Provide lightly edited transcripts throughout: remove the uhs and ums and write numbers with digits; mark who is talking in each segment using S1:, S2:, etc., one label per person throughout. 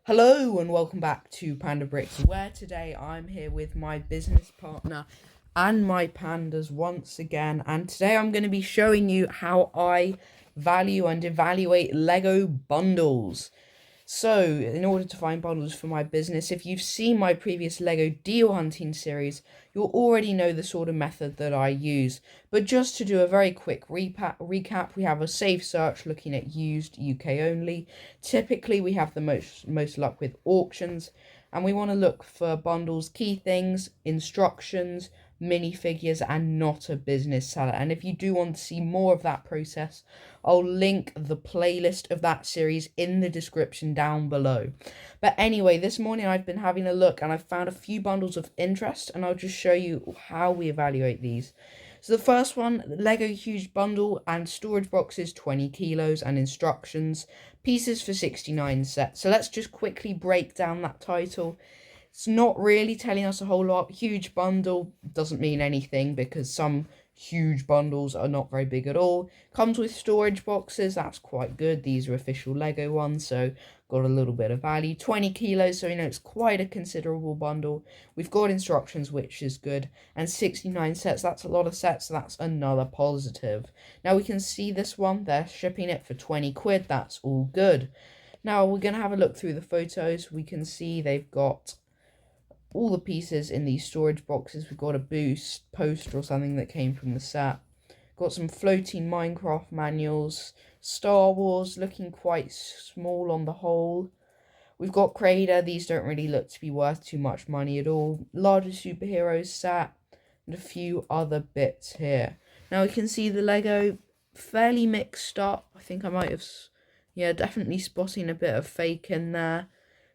S1: Hello and welcome back to Panda Bricks, where today I'm here with my business partner and my pandas once again. And today I'm going to be showing you how I value and evaluate Lego bundles. So, in order to find bundles for my business, if you've seen my previous Lego deal hunting series, you'll already know the sort of method that I use. But just to do a very quick recap, we have a safe search looking at used UK only. Typically, we have the most luck with auctions, and we want to look for bundles, key things, instructions, minifigures, and not a business seller. And if you do want to see more of that process, I'll link the playlist of that series in the description down below. But anyway, this morning I've been having a look and I've found a few bundles of interest, and I'll just show you how we evaluate these. So the first one, Lego Huge Bundle and storage boxes, 20 kilos, and instructions, pieces for 69 sets. So let's just quickly break down that title. It's not really telling us a whole lot. Huge bundle doesn't mean anything because some huge bundles are not very big at all. Comes with storage boxes, that's quite good. These are official Lego ones, so got a little bit of value. 20 kilos, so it's quite a considerable bundle. We've got instructions, which is good, and 69 sets, that's a lot of sets, so that's another positive. Now we can see this one, they're shipping it for 20 quid, that's all good. Now we're going to have a look through the photos. We can see they've got all the pieces in these storage boxes. We've got a boost poster or something that came from the set. Got some floating Minecraft manuals. Star Wars looking quite small on the whole. We've got Crater. These don't really look to be worth too much money at all. Larger superheroes set and a few other bits here. Now we can see the Lego fairly mixed up. I think I might have, definitely spotting a bit of fake in there.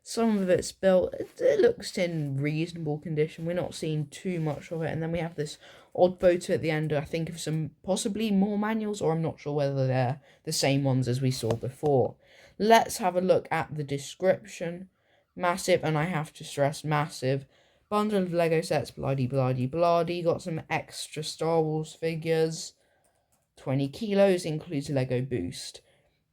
S1: Some of it's built, it looks in reasonable condition. We're not seeing too much of it. And then we have this odd photo at the end, I think, of some possibly more manuals, or I'm not sure whether they're the same ones as we saw before. Let's have a look at the description. Massive, and I have to stress massive. Bundle of Lego sets, bloody. Got some extra Star Wars figures. 20 kilos, includes Lego Boost.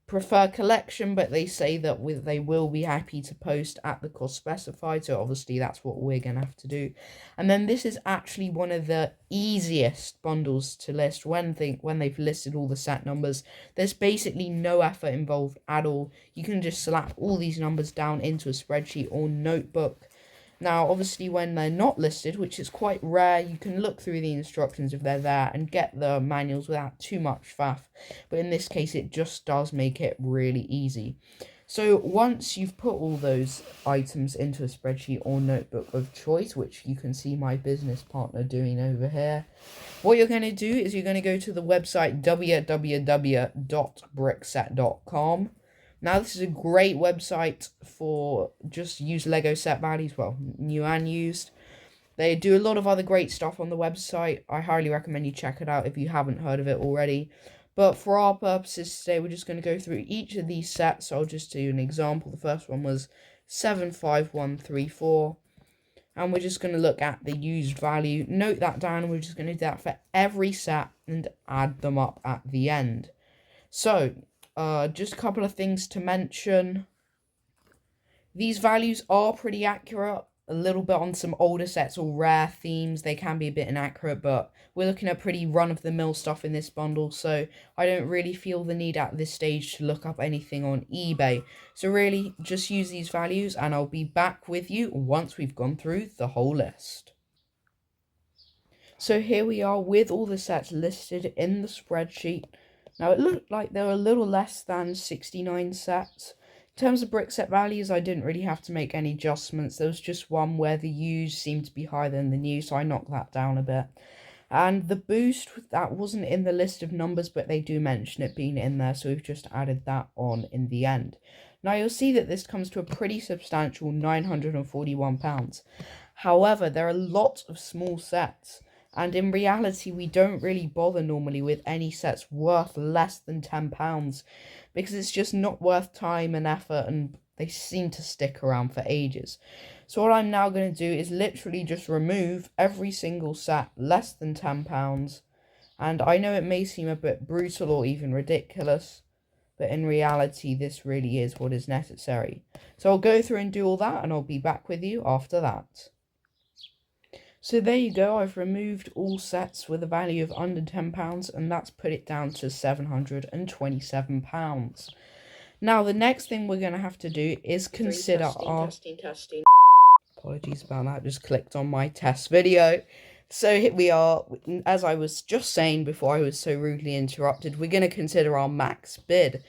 S1: Prefer collection, but they say that they will be happy to post at the cost specified, so obviously that's what we're gonna have to do. And then this is actually one of the easiest bundles to list when they've listed all the set numbers. There's basically no effort involved at all. You can just slap all these numbers down into a spreadsheet or notebook. Now, obviously, when they're not listed, which is quite rare, you can look through the instructions if they're there and get the manuals without too much faff. But in this case, it just does make it really easy. So once you've put all those items into a spreadsheet or notebook of choice, which you can see my business partner doing over here, what you're going to do is you're going to go to the website www.brickset.com. Now, this is a great website for just use Lego set values, well, new and used. They do a lot of other great stuff on the website. I highly recommend you check it out if you haven't heard of it already. But for our purposes today, we're just going to go through each of these sets. So I'll just do an example. The first one was 75134. And we're just going to look at the used value. Note that down, and we're just going to do that for every set and add them up at the end. So, just a couple of things to mention. These values are pretty accurate. A little bit on some older sets or rare themes, they can be a bit inaccurate, but we're looking at pretty run-of-the-mill stuff in this bundle, so I don't really feel the need at this stage to look up anything on eBay. So really, just use these values, and I'll be back with you once we've gone through the whole list. So here we are with all the sets listed in the spreadsheet. Now, it looked like there were a little less than 69 sets. In terms of brick set values, I didn't really have to make any adjustments. There was just one where the used seemed to be higher than the new, so I knocked that down a bit. And the boost, that wasn't in the list of numbers, but they do mention it being in there, so we've just added that on in the end. Now, you'll see that this comes to a pretty substantial £941. However, there are lots of small sets. And in reality, we don't really bother normally with any sets worth less than £10 because it's just not worth time and effort, and they seem to stick around for ages. So what I'm now going to do is literally just remove every single set less than £10. And I know it may seem a bit brutal or even ridiculous, but in reality, this really is what is necessary. So I'll go through and do all that, and I'll be back with you after that. So there you go, I've removed all sets with a value of under £10, and that's put it down to £727. Now, the next thing we're going to have to do is consider testing. Apologies about that, just clicked on my test video. So here we are, as I was just saying before I was so rudely interrupted, we're going to consider our max bid.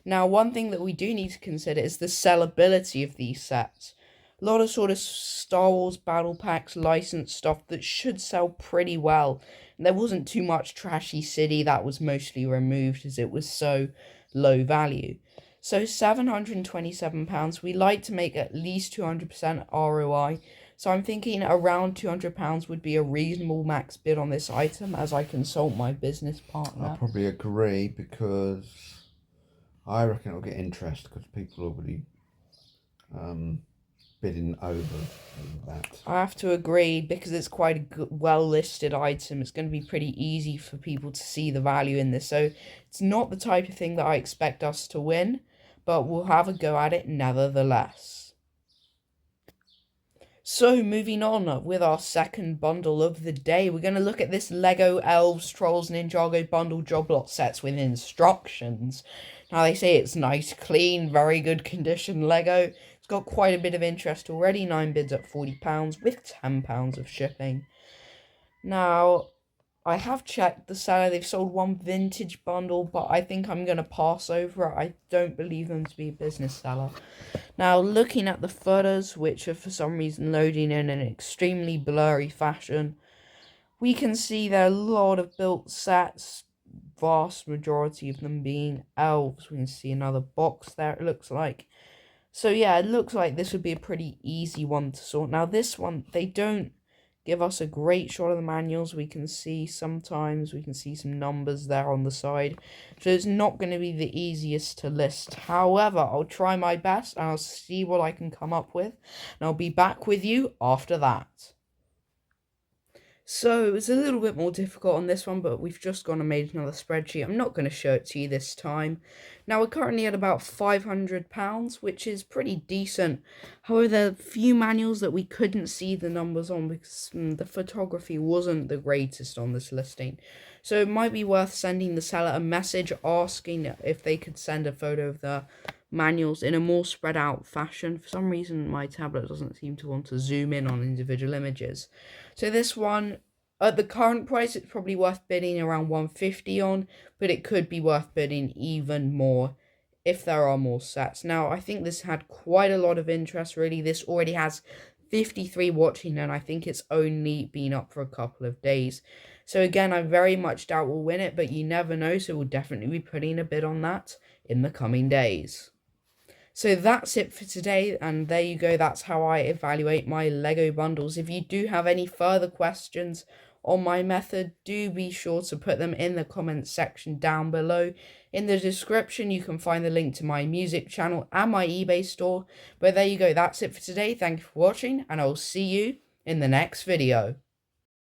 S1: Now, one thing that we do need to consider is the sellability of these sets. A lot of sort of Star Wars Battle Packs licensed stuff that should sell pretty well. And there wasn't too much Trashy City that was mostly removed as it was so low value. So £727, we like to make at least 200% ROI. So I'm thinking around £200 would be a reasonable max bid on this item as I consult my business partner.
S2: I probably agree, because I reckon it'll get interest because people are already bidding over that.
S1: I have to agree, because it's quite a good, well-listed item. It's going to be pretty easy for people to see the value in this. So it's not the type of thing that I expect us to win, but we'll have a go at it nevertheless. So moving on with our second bundle of the day, we're going to look at this Lego Elves, Trolls, Ninjago bundle job lot sets with instructions. Now they say it's nice, clean, very good condition Lego. It's got quite a bit of interest already, 9 bids at £40 with £10 of shipping. Now, I have checked the seller. They've sold one vintage bundle, but I think I'm going to pass over it. I don't believe them to be a business seller. Now, looking at the photos, which are for some reason loading in an extremely blurry fashion, we can see there are a lot of built sets, vast majority of them being elves. We can see another box there, it looks like. So yeah, it looks like this would be a pretty easy one to sort. Now this one, they don't give us a great shot of the manuals. We can see some numbers there on the side. So it's not going to be the easiest to list. However, I'll try my best and I'll see what I can come up with. And I'll be back with you after that. So it's a little bit more difficult on this one, but we've just gone and made another spreadsheet. I'm not going to show it to you this time. Now we're currently at about £500, which is pretty decent. However, there are a few manuals that we couldn't see the numbers on because the photography wasn't the greatest on this listing. So it might be worth sending the seller a message asking if they could send a photo of the manuals in a more spread out fashion. For some reason my tablet doesn't seem to want to zoom in on individual images. So this one, at the current price, it's probably worth bidding around 150 on, but it could be worth bidding even more if there are more sets. Now I think this had quite a lot of interest really. This already has 53 watching and I think it's only been up for a couple of days. So again, I very much doubt we'll win it, but you never know, so we'll definitely be putting a bid on that in the coming days. So that's it for today, and there you go, that's how I evaluate my Lego bundles. If you do have any further questions on my method, do be sure to put them in the comments section down below. In the description, you can find the link to my music channel and my eBay store. But there you go, that's it for today. Thank you for watching, and I'll see you in the next video.